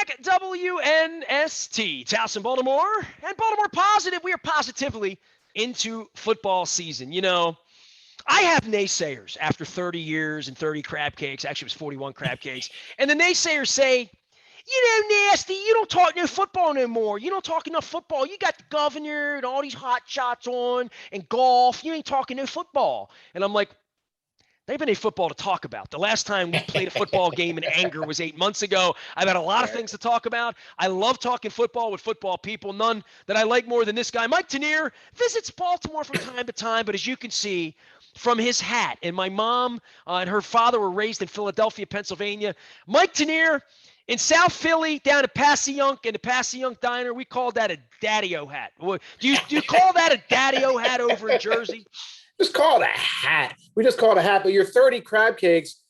back, WNST, Towson, Baltimore, and Baltimore Positive. We are positively into football season. You know, I have naysayers after 30 years and 30 crab cakes. Actually, it was 41 crab cakes. And the naysayers say, you know, Nasty, you don't talk no football no more. You don't talk enough football. You got the governor and all these hot shots on and golf. You ain't talking no football. And I'm like, they have any football to talk about. The last time we played a football game in anger was 8 months ago. I've had a lot of things to talk about. I love talking football with football people. None that I like more than this guy. Mike Tanier visits Baltimore from time to time, but as you can see from his hat, and my mom and her father were raised in Philadelphia, Pennsylvania. Mike Tanier in South Philly, down at Passayunk in the Passayunk Diner, we call that a daddy-o hat. Do you call that a daddy-o hat over in Jersey? Just call it a hat. We just call it a hat. But your 30 crab cakes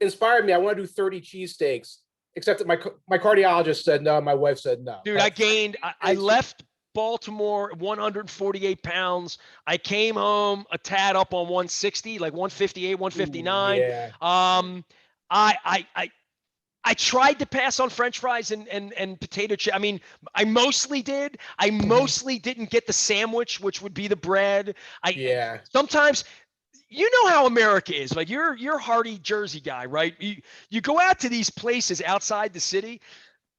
inspired me. I want to do 30 cheesesteaks, except that my cardiologist said no. My wife said no. Dude, I left Baltimore 148 pounds. I came home a tad up on 160, like 158, 159. Yeah. I tried to pass on French fries and potato chip. I mean, I mostly did. I mostly didn't get the sandwich, which would be the bread. Sometimes, you know how America is. Like you're a hearty Jersey guy, right? You go out to these places outside the city,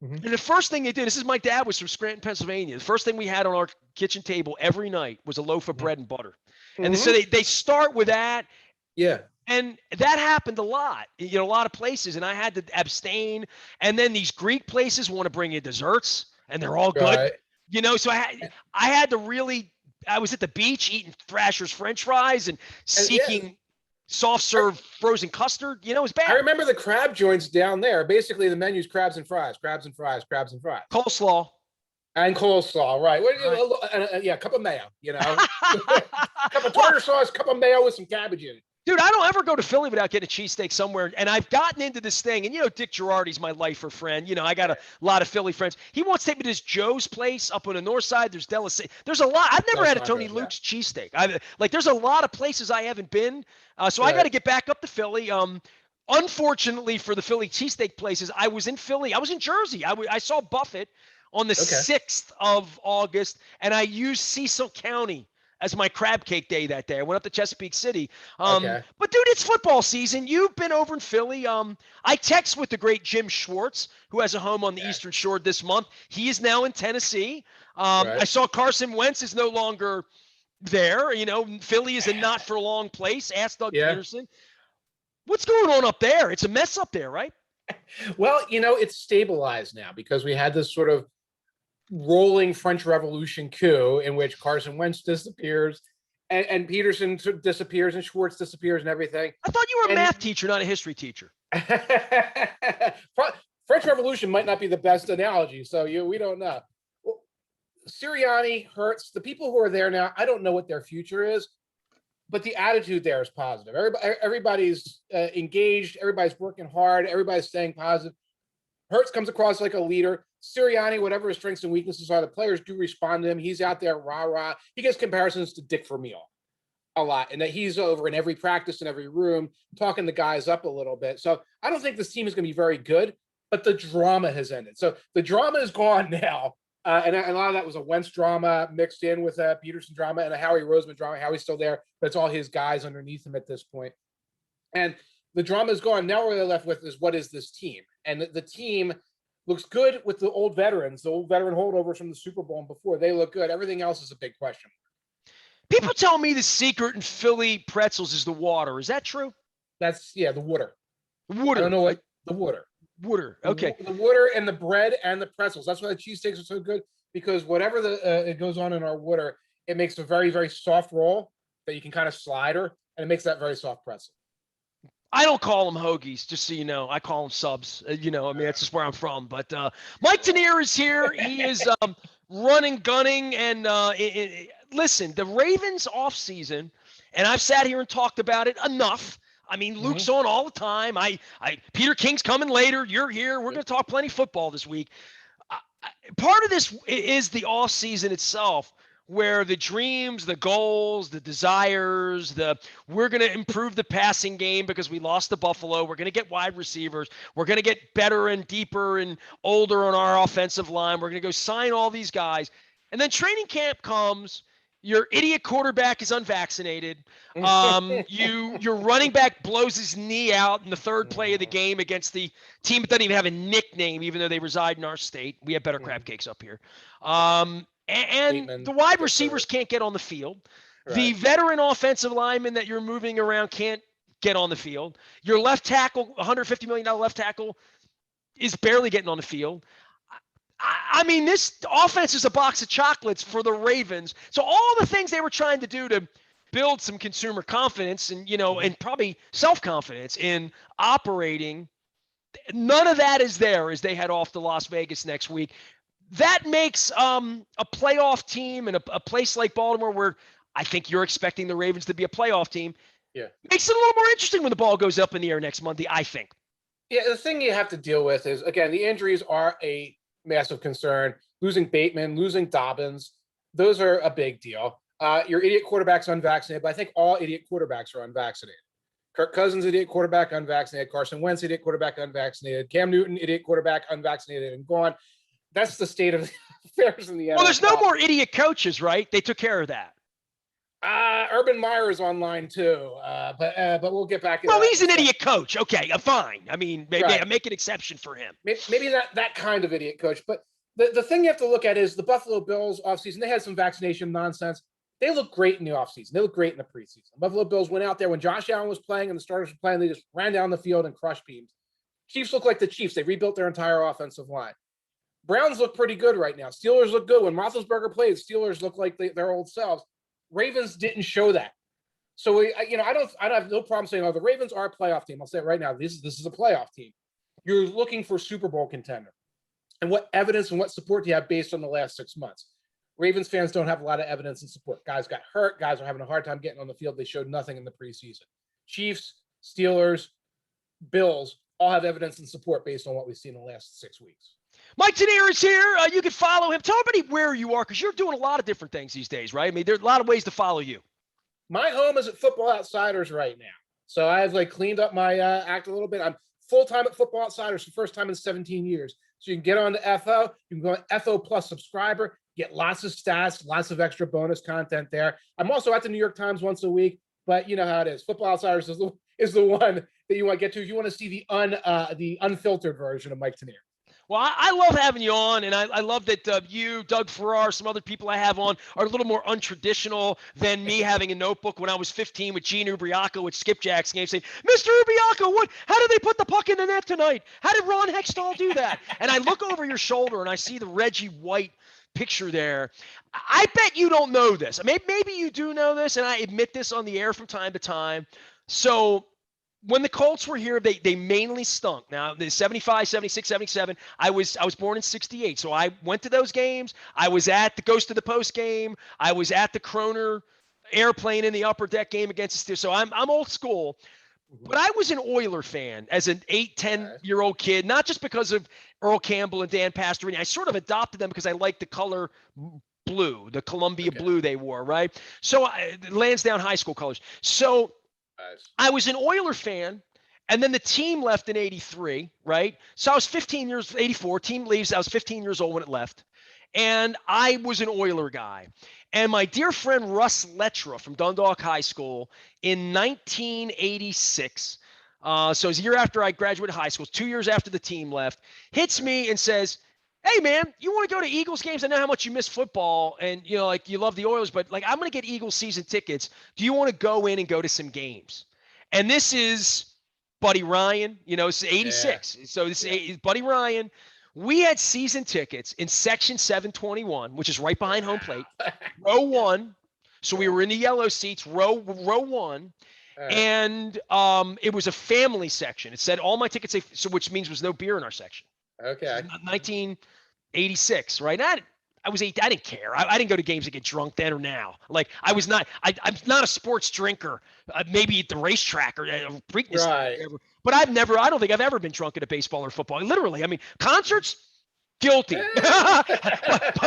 and the first thing they did. This is my dad was from Scranton, Pennsylvania. The first thing we had on our kitchen table every night was a loaf of bread and butter, and so they start with that. Yeah. And that happened a lot, you know, a lot of places, and I had to abstain. And then these Greek places want to bring you desserts, and they're all good, right. You know. So I had to really. I was at the beach eating Thrasher's French fries and seeking soft serve frozen custard. You know, it was bad. I remember the crab joints down there. Basically, the menu's crabs and fries, crabs and fries, crabs and fries, coleslaw, and coleslaw. Right? Yeah, a cup of mayo. You know, cup of tartar sauce, cup of mayo with some cabbage in it. Dude, I don't ever go to Philly without getting a cheesesteak somewhere. And I've gotten into this thing. And, you know, Dick Girardi's my lifer friend. You know, I got a lot of Philly friends. He wants to take me to this Joe's place up on the north side. There's There's a lot. I've never had a Tony Luke's cheesesteak. There's a lot of places I haven't been. So I got to get back up to Philly. Unfortunately for the Philly cheesesteak places, I was in Philly. I was in Jersey. I saw Buffett on the 6th of August, and I used Cecil County as my crab cake day that day. I went up to Chesapeake City. But, dude, it's football season. You've been over in Philly. I text with the great Jim Schwartz, who has a home on the Eastern Shore this month. He is now in Tennessee. I saw Carson Wentz is no longer there. You know, Philly is a not-for-long place. Ask Doug Peterson. What's going on up there? It's a mess up there, right? Well, you know, it's stabilized now because we had this sort of rolling French Revolution coup in which Carson Wentz disappears and Peterson disappears and Schwartz disappears and everything. I thought you were a math teacher, not a history teacher. French Revolution might not be the best analogy, so we don't know. Well, Sirianni, Hurts, the people who are there now, I don't know what their future is, but the attitude there is positive. Everybody's engaged, everybody's working hard, everybody's staying positive. Hurts comes across like a leader. Sirianni, whatever his strengths and weaknesses are, the players do respond to him. He's out there, rah-rah. He gets comparisons to Dick Vermeil a lot, and that he's over in every practice in every room, talking the guys up a little bit. So I don't think this team is going to be very good, but the drama has ended. So the drama is gone now, and a lot of that was a Wentz drama mixed in with a Peterson drama and a Howie Roseman drama. Howie's still there, but it's all his guys underneath him at this point. And the drama is gone. Now what they're left with is what is this team? And the team looks good with the old veterans, the old veteran holdovers from the Super Bowl and before. They look good. Everything else is a big question. People tell me the secret in Philly pretzels is the water. Is that true? That's, the water. Water. I don't know what the water. Water. Okay. The water and the bread and the pretzels. That's why the cheesesteaks are so good, because whatever it goes on in our water, it makes a very, very soft roll that you can kind of slider, and it makes that very soft pretzel. I don't call them hoagies, just so you know. I call them subs. That's just where I'm from. But Mike Tanier is here. He is running, gunning, and listen, the Ravens offseason, and I've sat here and talked about it enough. I mean, Luke's on all the time. Peter King's coming later. You're here. We're going to talk plenty football this week. Part of this is the offseason itself. where the dreams, the goals, the desires, we're going to improve the passing game because we lost to Buffalo. We're going to get wide receivers. We're going to get better and deeper and older on our offensive line. We're going to go sign all these guys. And then training camp comes. Your idiot quarterback is unvaccinated. Your running back blows his knee out in the third play of the game against the team that doesn't even have a nickname, even though they reside in our state. We have better crab cakes up here. And the wide receivers can't get on the field. Right. The veteran offensive lineman that you're moving around can't get on the field. Your left tackle, $150 million left tackle, is barely getting on the field. I mean, this offense is a box of chocolates for the Ravens. So all the things they were trying to do to build some consumer confidence and, and probably self-confidence in operating, none of that is there as they head off to Las Vegas next week. That makes a playoff team and a place like Baltimore, where I think you're expecting the Ravens to be a playoff team, makes it a little more interesting when the ball goes up in the air next Monday, I think. Yeah, the thing you have to deal with is, again, the injuries are a massive concern. Losing Bateman, losing Dobbins, those are a big deal. Your idiot quarterback's unvaccinated, but I think all idiot quarterbacks are unvaccinated. Kirk Cousins, idiot quarterback, unvaccinated. Carson Wentz, idiot quarterback, unvaccinated. Cam Newton, idiot quarterback, unvaccinated and gone. That's the state of affairs in the NFL. Well, there's no more idiot coaches, right? They took care of that. Urban Meyer is online too, but we'll get back. Well, he's an idiot coach. Okay, fine. I mean, maybe I make an exception for him. Maybe not that kind of idiot coach, but the thing you have to look at is the Buffalo Bills offseason. They had some vaccination nonsense. They look great in the offseason. They look great in the preseason. Buffalo Bills went out there when Josh Allen was playing and the starters were playing. They just ran down the field and crushed teams. Chiefs look like the Chiefs. They rebuilt their entire offensive line. Browns look pretty good right now. Steelers look good. When Roethlisberger played, Steelers look like their old selves. Ravens didn't show that. So I have no problem saying, the Ravens are a playoff team. I'll say it right now. This is a playoff team. You're looking for Super Bowl contender. And what evidence and what support do you have based on the last 6 months? Ravens fans don't have a lot of evidence and support. Guys got hurt. Guys are having a hard time getting on the field. They showed nothing in the preseason. Chiefs, Steelers, Bills all have evidence and support based on what we've seen in the last 6 weeks. Mike Tanier is here. You can follow him. Tell everybody where you are, because you're doing a lot of different things these days, right? I mean, there's a lot of ways to follow you. My home is at Football Outsiders right now. So I've cleaned up my act a little bit. I'm full-time at Football Outsiders for the first time in 17 years. So you can get on to FO. You can go on FO Plus subscriber, get lots of stats, lots of extra bonus content there. I'm also at the New York Times once a week, but you know how it is. Football Outsiders is the one that you want to get to if you want to see the unfiltered version of Mike Tanier. Well, I love having you on, and I love that you, Doug Farrar, some other people I have on are a little more untraditional than me having a notebook when I was 15 with Gene Ubriaco at Skipjack's game saying, Mr. Ubriaco, how did they put the puck in the net tonight? How did Ron Hextall do that? And I look over your shoulder, and I see the Reggie White picture there. I bet you don't know this. Maybe you do know this, and I admit this on the air from time to time. So when the Colts were here, they mainly stunk. Now, the 75, 76, 77, I was born in 68, so I went to those games. I was at the Ghost of the Post game. I was at the Kroner airplane in the upper deck game against the Steelers. So I'm old school. But I was an Oiler fan as an 8, 10-year-old kid, not just because of Earl Campbell and Dan Pastorini. I sort of adopted them because I liked the color blue, the Columbia blue they wore, right? So Lansdowne High School colors. So I was an Oiler fan, and then the team left in 83, right? So I was 84, team leaves. I was 15 years old when it left, and I was an Oiler guy. And my dear friend Russ Lettra from Dundalk High School in 1986, so it was a year after I graduated high school, 2 years after the team left, hits me and says, hey, man, you want to go to Eagles games? I know how much you miss football and, you love the Oilers, but, I'm going to get Eagles season tickets. Do you want to go in and go to some games? And this is Buddy Ryan, it's 86. Yeah. So this is Buddy Ryan. We had season tickets in section 721, which is right behind home plate, row 1. So we were in the yellow seats, row 1. Right. And it was a family section. It said all my tickets, which means there was no beer in our section. Okay. 1986, right? I was 8. I didn't care. I didn't go to games to get drunk then or now. I'm not a sports drinker. Maybe at the racetrack or Preakness. Right. But I don't think I've ever been drunk at a baseball or football. Literally, concerts, guilty.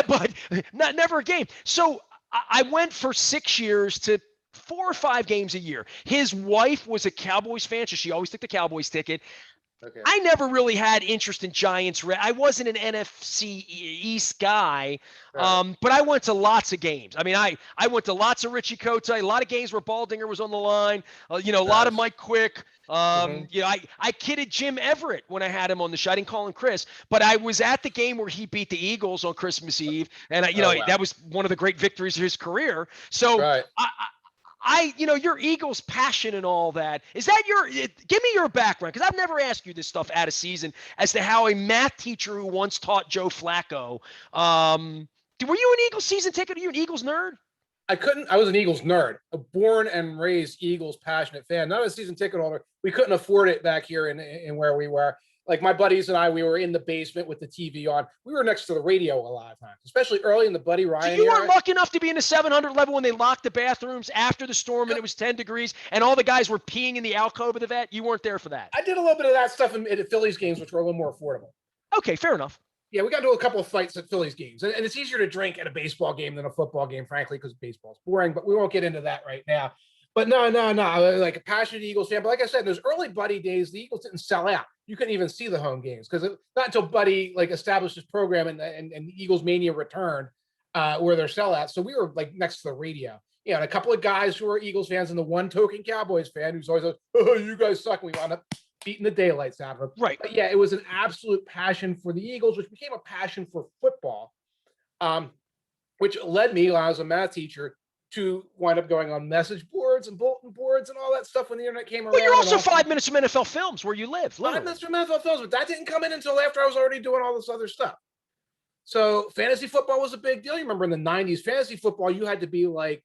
but never a game. So I went for 6 years to 4 or 5 games a year. His wife was a Cowboys fan, so she always took the Cowboys ticket. Okay. I never really had interest in Giants. I wasn't an NFC East guy, Right. but I went to lots of games. I mean, I went to lots of Richie Cote, a lot of games where Baldinger was on the line, a lot of Nice. Mike Quick. Mhm. I kidded Jim Everett when I had him on the show. I didn't call him Chris, but I was at the game where he beat the Eagles on Christmas Eve, and Oh, wow. that was one of the great victories of his career. So Right. your Eagles' passion and all that. Is that give me your background? Because I've never asked you this stuff out of season as to how a math teacher who once taught Joe Flacco. Were you an Eagles season ticket? Are you an Eagles nerd? I was an Eagles nerd, a born and raised Eagles passionate fan, not a season ticket holder. We couldn't afford it back here in where we were. Like my buddies and I, we were in the basement with the TV on. We were next to the radio a lot of times, especially early in the Buddy Ryan So you era. weren't lucky enough to be in the 700 level when they locked the bathrooms after the storm and it was 10 degrees and all the guys were peeing in the alcove of the vet? You weren't there for that. I did a little bit of that stuff at Phillies games, which were a little more affordable. Okay, fair enough. Yeah, we got into a couple of fights at Phillies games, and it's easier to drink at a baseball game than a football game, frankly, because baseball's boring. But we won't get into that right now. But no, I was like a passionate Eagles fan. But like I said, in those early Buddy days, the Eagles didn't sell out. You couldn't even see the home games because not until Buddy established his program and the Eagles Mania returned, where they're sellouts. So we were next to the radio. Yeah, and a couple of guys who are Eagles fans and the one token Cowboys fan who's always like, "Oh, you guys suck." And we wound up beating the daylights out of them. Right. But yeah, it was an absolute passion for the Eagles, which became a passion for football, which led me, when I was a math teacher, to wind up going on message boards and bulletin boards and all that stuff when the internet came around. Well, you're also 5 minutes from NFL Films where you live. 5 minutes from NFL Films, but that didn't come in until after I was already doing all this other stuff. So fantasy football was a big deal. You remember in the 90s, fantasy football, you had to be like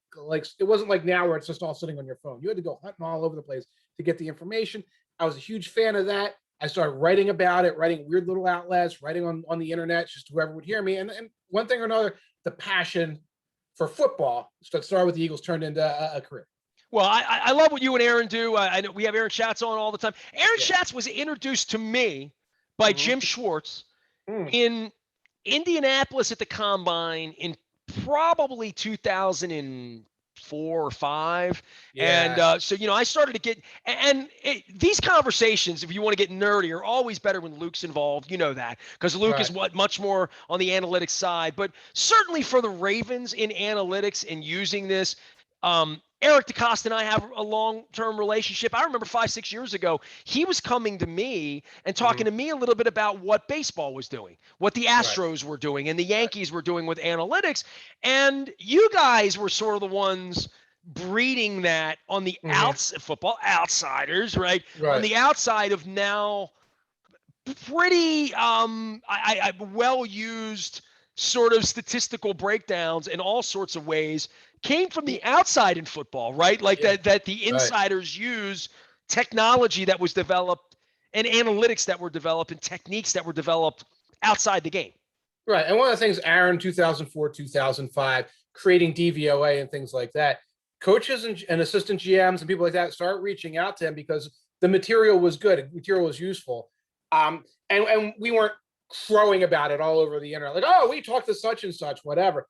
it wasn't like now where it's just all sitting on your phone. You had to go hunting all over the place to get the information. I was a huge fan of that. I started writing about it, writing weird little outlets, writing on the internet, just whoever would hear me. And one thing or another, the passion for football started with the Eagles turned into a career. Well, I love what you and Aaron do. I know we have Aaron Schatz on all the time. Aaron Schatz was introduced to me by Jim Schwartz in Indianapolis at the Combine in probably 2004 or 5. Yeah. And so, I started to get these conversations, if you want to get nerdy, are always better when Luke's involved. You know that because Luke is much more on the analytics side. But certainly for the Ravens in analytics and using this, Eric DeCosta and I have a long-term relationship. I remember 5-6 years ago, he was coming to me and talking to me a little bit about what baseball was doing, what the Astros were doing, and the Yankees were doing with analytics. And you guys were sort of the ones breeding that on the Football Outsiders, right? On the outside of now pretty well-used sort of statistical breakdowns in all sorts of ways came from the outside in football, right? That the insiders use technology that was developed and analytics that were developed and techniques that were developed outside the game. Right. And one of the things, Aaron, 2004, 2005, creating DVOA and things like that, coaches and assistant GMs and people like that start reaching out to him because the material was good. The material was useful. And we weren't crowing about it all over the internet. Like, oh, we talked to such and such, whatever.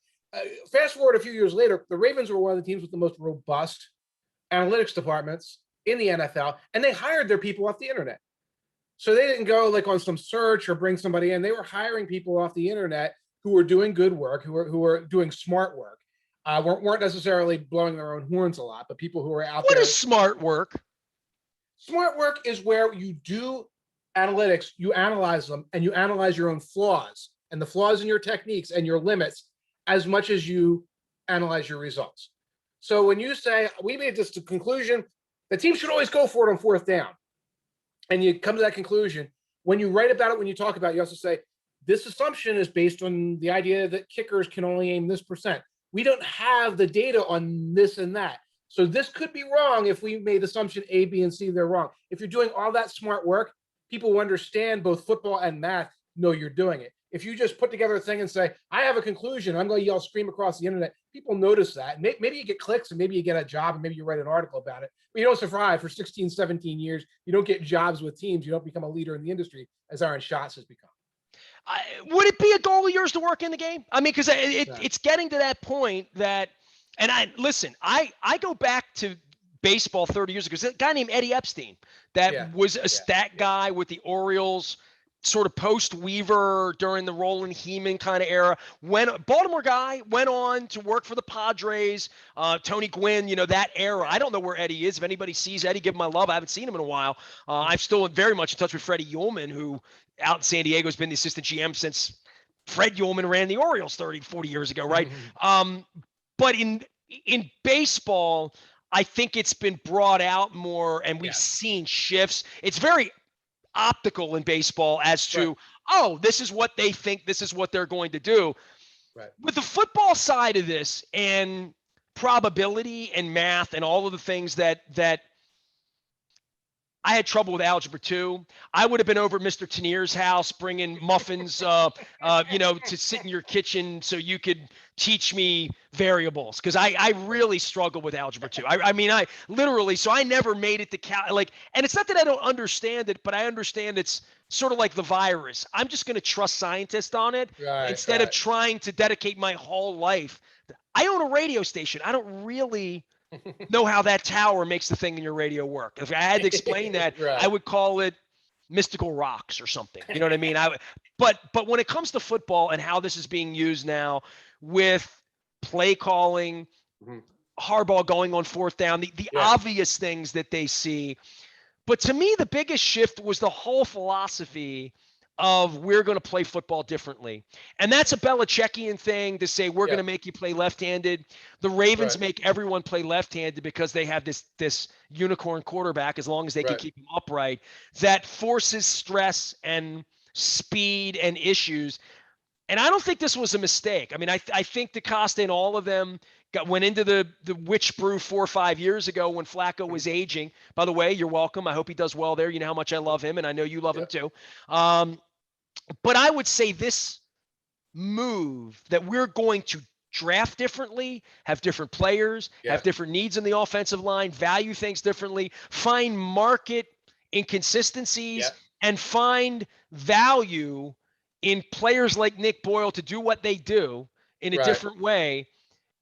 Fast forward a few years later, the Ravens were one of the teams with the most robust analytics departments in the NFL, and they hired their people off the internet. So they didn't go on some search or bring somebody in. They were hiring people off the internet who were doing good work, who were doing smart work, weren't necessarily blowing their own horns a lot, but people who were out there. What is smart work? Smart work is where you do analytics, you analyze them, and you analyze your own flaws and the flaws in your techniques and your limits as much as you analyze your results. So when you say, we made this conclusion, the team should always go for it on 4th down. And you come to that conclusion. When you write about it, when you talk about it, you also say, this assumption is based on the idea that kickers can only aim this percent. We don't have the data on this and that. So this could be wrong if we made assumption A, B, and C, they're wrong. If you're doing all that smart work, people who understand both football and math know you're doing it. If you just put together a thing and say, I have a conclusion, I'm going to yell, scream across the internet, people notice that. Maybe you get clicks and maybe you get a job and maybe you write an article about it. But you don't survive for 16, 17 years. You don't get jobs with teams. You don't become a leader in the industry as Aaron Schatz has become. Would it be a goal of yours to work in the game? I mean, because it's getting to that point that And I go back to baseball 30 years ago. There's a guy named Eddie Epstein that was a stat guy with the Orioles, sort of post Weaver during the Roland Heeman kind of era. When Baltimore guy went on to work for the Padres, Tony Gwynn, that era. I don't know where Eddie is. If anybody sees Eddie, give him my love. I haven't seen him in a while. I'm still very much in touch with Freddie Ullman, who out in San Diego has been the assistant GM since Fred Ullman ran the Orioles 30, 40 years ago, right? But in baseball, I think it's been brought out more, and we've seen shifts. It's very optical in baseball as to, this is what they think, this is what they're going to do. Right. With the football side of this and probability and math and all of the things that I had trouble with algebra too. I would have been over at Mr. Tanier's house bringing muffins, to sit in your kitchen so you could teach me variables, because I really struggle with algebra too. I literally, so I never made it to and it's not that I don't understand it, but I understand it's sort of like the virus. I'm just going to trust scientists on it instead of trying to dedicate my whole life. I own a radio station. I don't really know how that tower makes the thing in your radio work. If I had to explain that, I would call it mystical rocks or something. You know what I mean? But when it comes to football and how this is being used now with play calling, Harbaugh going on fourth down, the obvious things that they see. But to me, the biggest shift was the whole philosophy of we're going to play football differently. And that's a Belichickian thing to say, we're going to make you play left-handed. The Ravens make everyone play left-handed because they have this unicorn quarterback, as long as they can keep him upright, that forces stress and speed and issues. And I don't think this was a mistake. I mean, I think DeCosta and all of them went into the witch brew 4 or 5 years ago when Flacco was aging. By the way, you're welcome. I hope he does well there. You know how much I love him, and I know you love him too. But I would say this move that we're going to draft differently, have different players, have different needs in the offensive line, value things differently, find market inconsistencies, and find value in players like Nick Boyle to do what they do in a different way.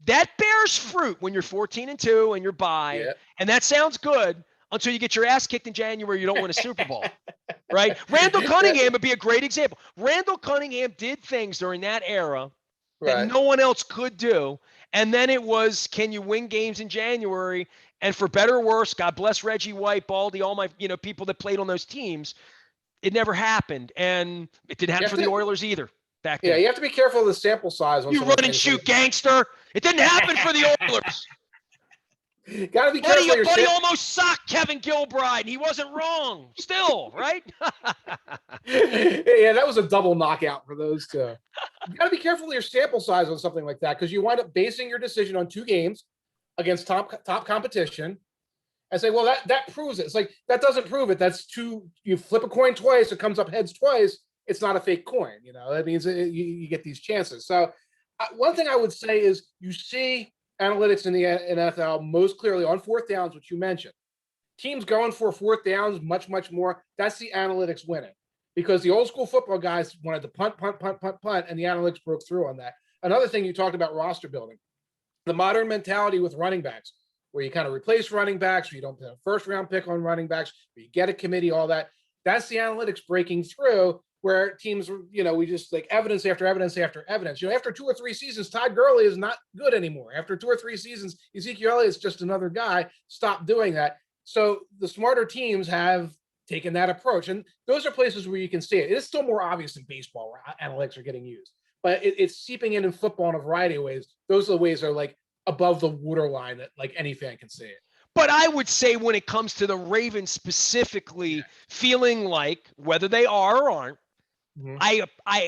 That bears fruit when you're 14-2 and you're bye. And that sounds good until you get your ass kicked in January. You don't win a Super Bowl. Right? Randall Cunningham would be a great example. Randall Cunningham did things during that era that no one else could do. And then it was, can you win games in January? And for better or worse, God bless Reggie White, Baldy, all my people that played on those teams, it never happened. And it didn't happen for the Oilers either back then. Yeah, you have to be careful of the sample size. You run and shoot, gangster. It didn't happen for the Oilers. Gotta be careful. Buddy almost socked Kevin Gilbride, and he wasn't wrong. Still, right? Yeah, that was a double knockout for those two. You gotta be careful of your sample size on something like that, because you wind up basing your decision on 2 games against top competition, and say, well, that proves it. It's like, that doesn't prove it. That's 2. You flip a coin twice, it comes up heads twice. It's not a fake coin. That means you get these chances. So one thing I would say is you see analytics in the NFL most clearly on fourth downs, which you mentioned. Teams going for fourth downs much, much more. That's the analytics winning, because the old school football guys wanted to punt, and the analytics broke through on that. Another thing you talked about, roster building. The modern mentality with running backs, where you kind of replace running backs, where you don't put a first-round pick on running backs, where you get a committee, all that. That's the analytics breaking through, where teams, we just like evidence after evidence after evidence. After 2 or 3 seasons, Todd Gurley is not good anymore. After 2 or 3 seasons, Ezekiel Elliott's just another guy. Stop doing that. So the smarter teams have taken that approach. And those are places where you can see it. It is still more obvious in baseball where analytics are getting used. But it's seeping in football in a variety of ways. Those are the ways that are like above the waterline that like any fan can see it. But I would say when it comes to the Ravens specifically, feeling like, whether they are or aren't, I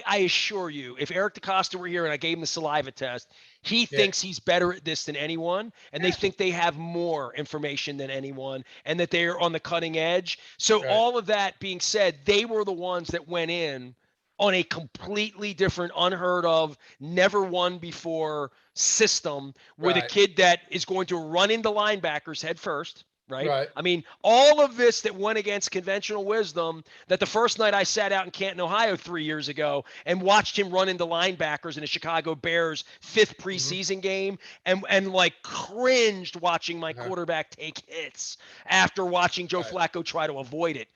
assure you, if Eric DeCosta were here and I gave him the saliva test, he thinks he's better at this than anyone, and they think they have more information than anyone, and that they're on the cutting edge. So all of that being said, they were the ones that went in on a completely different, unheard of, never won before system with a kid that is going to run into linebackers head first. right? Right. I mean, all of this that went against conventional wisdom, that the first night I sat out in Canton, Ohio 3 years ago and watched him run into linebackers in a Chicago Bears fifth Mm-hmm. preseason game and like cringed watching my quarterback take hits after watching Joe Flacco try to avoid it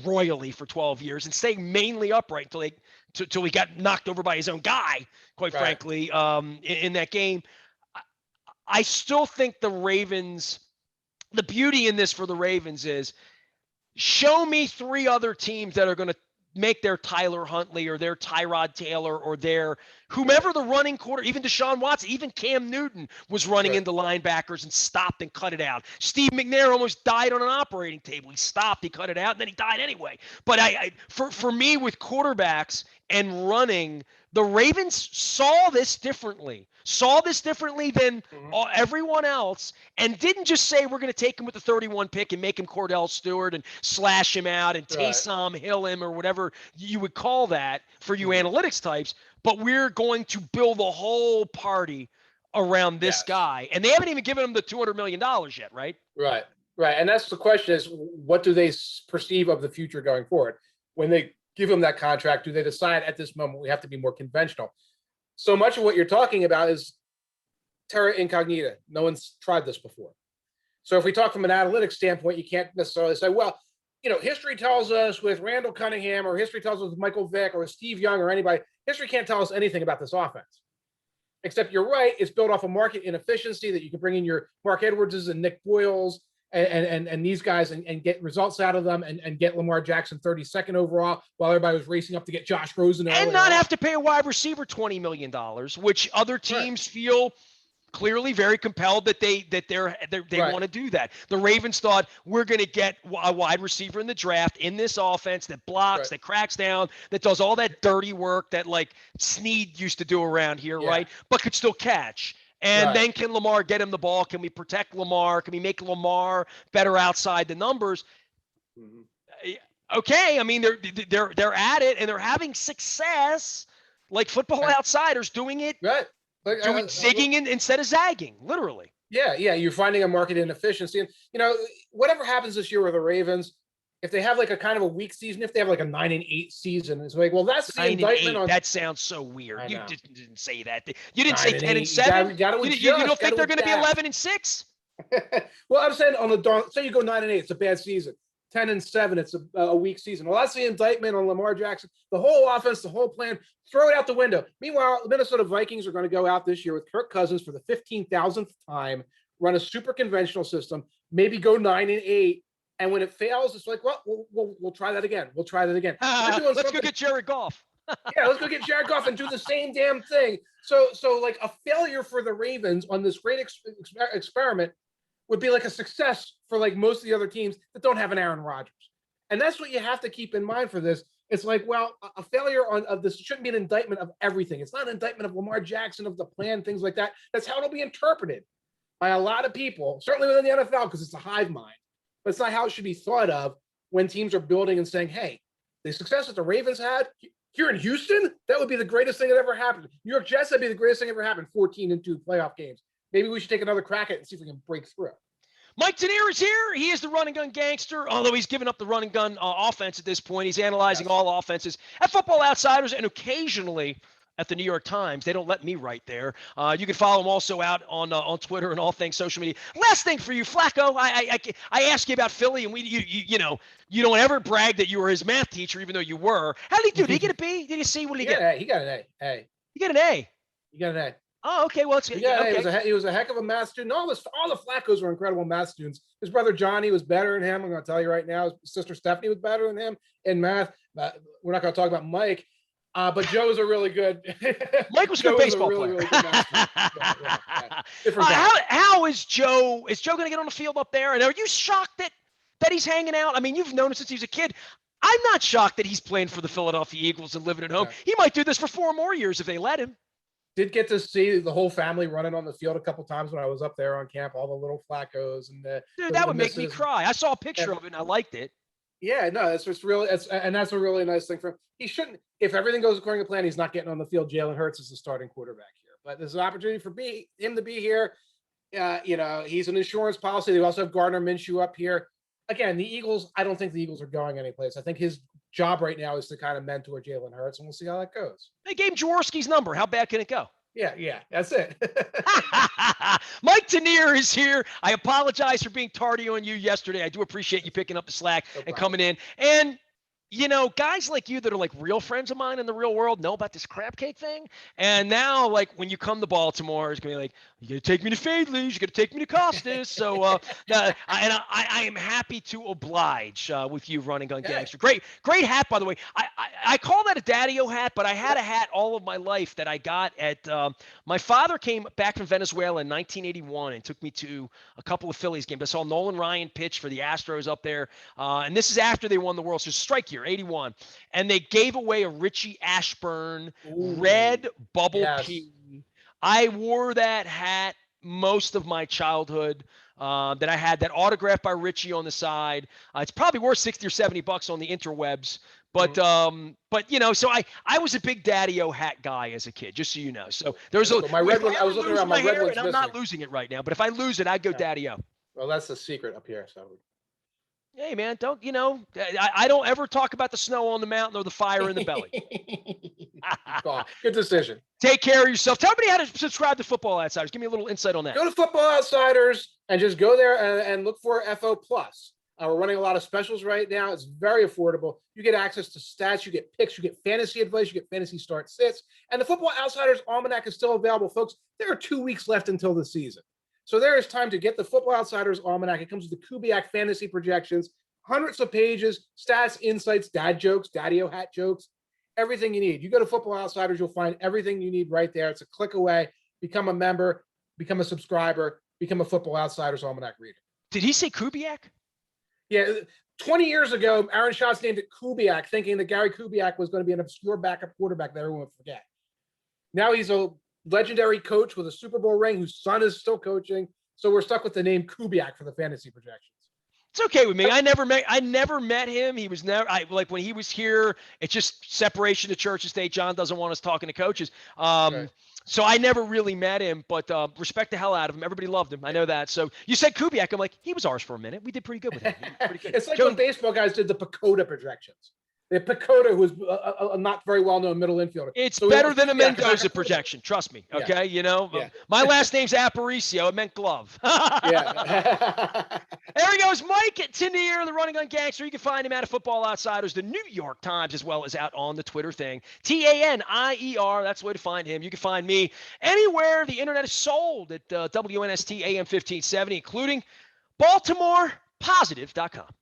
royally for 12 years and staying mainly upright until he got knocked over by his own guy, quite frankly, in that game. I still think the Ravens, the beauty in this for the Ravens is show me three other teams that are going to make their Tyler Huntley or their Tyrod Taylor or their whomever the running quarter, even Deshaun Watson, even Cam Newton was running into linebackers and stopped and cut it out. Steve McNair almost died on an operating table. He stopped, he cut it out, and then he died anyway. But for me with quarterbacks and running, the Ravens saw this differently than everyone else, and didn't just say we're going to take him with the 31 pick and make him Cordell Stewart and slash him out and Taysom Hill him or whatever you would call that for you analytics types, but we're going to build a whole party around this guy. And they haven't even given him the $200 million yet, right? Right. And that's the question is, what do they perceive of the future going forward? When they give him that contract, do they decide at this moment we have to be more conventional? So much of what you're talking about is terra incognita. No one's tried this before. So if we talk from an analytics standpoint, you can't necessarily say, well, history tells us with Randall Cunningham or history tells us with Michael Vick or with Steve Young or anybody, history can't tell us anything about this offense. Except you're right, it's built off of market inefficiency that you can bring in your Mark Edwardses and Nick Boyles and these guys and get results out of them and get Lamar Jackson 32nd overall while everybody was racing up to get Josh Rosen. And not have to pay a wide receiver $20 million, which other teams feel clearly very compelled that they want to do that. The Ravens thought we're going to get a wide receiver in the draft in this offense that blocks, that cracks down, that does all that dirty work that like Snead used to do around here, right? But could still catch. And then can Lamar get him the ball? Can we protect Lamar? Can we make Lamar better outside the numbers? Okay, I mean they're at it and they're having success, like Football Outsiders doing it. Like, zigging instead of zagging, literally. Yeah, you're finding a market inefficiency. And, whatever happens this year with the Ravens, if they have like a kind of a weak season, if they have like a 9-8 season, it's like, well, that's the indictment on. That sounds so weird. You didn't say that. You didn't say 10-7. You don't think they're going to be 11-6? Well, I'm saying say you go 9-8, it's a bad season. 10-7, it's a weak season. Well, that's the indictment on Lamar Jackson. The whole offense, the whole plan, throw it out the window. Meanwhile, the Minnesota Vikings are going to go out this year with Kirk Cousins for the 15,000th time, run a super conventional system, maybe go 9-8. And when it fails, it's like, well, we'll try that again. We'll try that again. Let's go get Jared Goff. Let's go get Jared Goff and do the same damn thing. So like a failure for the Ravens on this great experiment would be like a success for like most of the other teams that don't have an Aaron Rodgers. And that's what you have to keep in mind for this. It's like, well, a failure of this shouldn't be an indictment of everything. It's not an indictment of Lamar Jackson, of the plan, things like that. That's how it'll be interpreted by a lot of people, certainly within the NFL, because it's a hive mind. But it's not how it should be thought of when teams are building and saying, hey, the success that the Ravens had here in Houston, that would be the greatest thing that ever happened. New York Jets, that'd be the greatest thing ever happened, 14-2 playoff games. Maybe we should take another crack at it and see if we can break through. Mike Tanier is here. He is the run and gun gangster, although he's given up the run and gun offense at this point. He's analyzing all offenses at Football Outsiders and occasionally at the New York Times. They don't let me write there. You can follow him also out on Twitter and all things social media. Last thing for you, Flacco. I asked you about Philly, and you don't ever brag that you were his math teacher, even though you were. How did he do? Did he get a B? Did he see? What did he get? He got an A. Hey. You get an A. You got an A. Oh, okay. Well, it's okay. He was a heck of a math student. All the Flaccos were incredible math students. His brother Johnny was better than him. I'm going to tell you right now. His sister Stephanie was better than him in math. We're not going to talk about Mike, but Joe is a really good. Mike was a good baseball player. Really good how is Joe? Is Joe going to get on the field up there? And are you shocked that he's hanging out? I mean, you've known him since he was a kid. I'm not shocked that he's playing for the Philadelphia Eagles and living at home. He might do this for 4 more years if they let him. Did get to see the whole family running on the field a couple times when I was up there on camp, all the little Flaccos and that would make me cry. I saw a picture of it and I liked it. Yeah, no, it's just really, and that's a really nice thing for him. He shouldn't, if everything goes according to plan, he's not getting on the field. Jalen Hurts is the starting quarterback here, but there's an opportunity for him to be here. He's an insurance policy. They also have Gardner Minshew up here. Again, the Eagles, I don't think the Eagles are going anyplace. I think his job right now is to kind of mentor Jalen Hurts, and we'll see how that goes. They gave Jaworski's number. How bad can it go? Yeah, that's it. Mike Tanier is here. I apologize for being tardy on you yesterday. I do appreciate you picking up the slack and coming in. And guys like you that are like real friends of mine in the real world know about this crab cake thing. And now, like, when you come to Baltimore, it's going to be like, you got to take me to Fadley's, you got to take me to Costas. So, I am happy to oblige with you, Running Gun Gangster. Great hat, by the way. I call that a daddy-o hat, but I had a hat all of my life that I got at my father came back from Venezuela in 1981 and took me to a couple of Phillies games. I saw Nolan Ryan pitch for the Astros up there. And this is after they won the World Series, strike year, 81. And they gave away a Richie Ashburn red bubble pea. I wore that hat most of my childhood. That I had that autograph by Richie on the side. It's probably worth $60 or $70 on the interwebs. But so I was a big daddy-o hat guy as a kid, just so you know. So there's my red one. I was looking around my red one's and I'm not losing it right now. But if I lose it, I'd go daddy-o. Well, that's the secret up here. So. Hey man, I don't ever talk about the snow on the mountain or the fire in the belly. Good decision. Take care of yourself. Tell everybody how to subscribe to Football Outsiders. Give me a little insight on that. Go to Football Outsiders and just go there and look for FO Plus. We're running a lot of specials right now. It's very affordable. You get access to stats, you get picks, you get fantasy advice, you get fantasy start sits. And the Football Outsiders Almanac is still available, folks. There are 2 weeks left until the season. So there is time to get the Football Outsiders Almanac. It comes with the Kubiak fantasy projections, hundreds of pages, stats, insights, dad jokes, daddy-o hat jokes, everything you need. You go to Football Outsiders, you'll find everything you need right there. It's a click away. Become a member, become a subscriber, become a Football Outsiders Almanac reader. Did he say Kubiak? Yeah, 20 years ago, Aaron Schatz named it Kubiak, thinking that Gary Kubiak was going to be an obscure backup quarterback that everyone would forget. Now he's a legendary coach with a Super Bowl ring whose son is still coaching. So we're stuck with the name Kubiak for the fantasy projections. It's okay with me. I never met him. He was never like when he was here. It's just separation of church and state. John doesn't want us talking to coaches. So I never really met him, but respect the hell out of him. Everybody loved him. I know that. So you said Kubiak. I'm like, he was ours for a minute. We did pretty good with him. Pretty good. It's like when baseball guys did the Pacoda projections. The Pacoda, who was a not very well-known middle infielder. It's better than a Mendoza projection. Trust me. Okay, my last name's Aparicio. It meant glove. There he goes, Mike Tanier, the Running Gun Gangster. You can find him at Football Outsiders, the New York Times, as well as out on the Twitter thing. Tanier. That's the way to find him. You can find me anywhere the internet is sold at WNST AM 1570, including BaltimorePositive.com.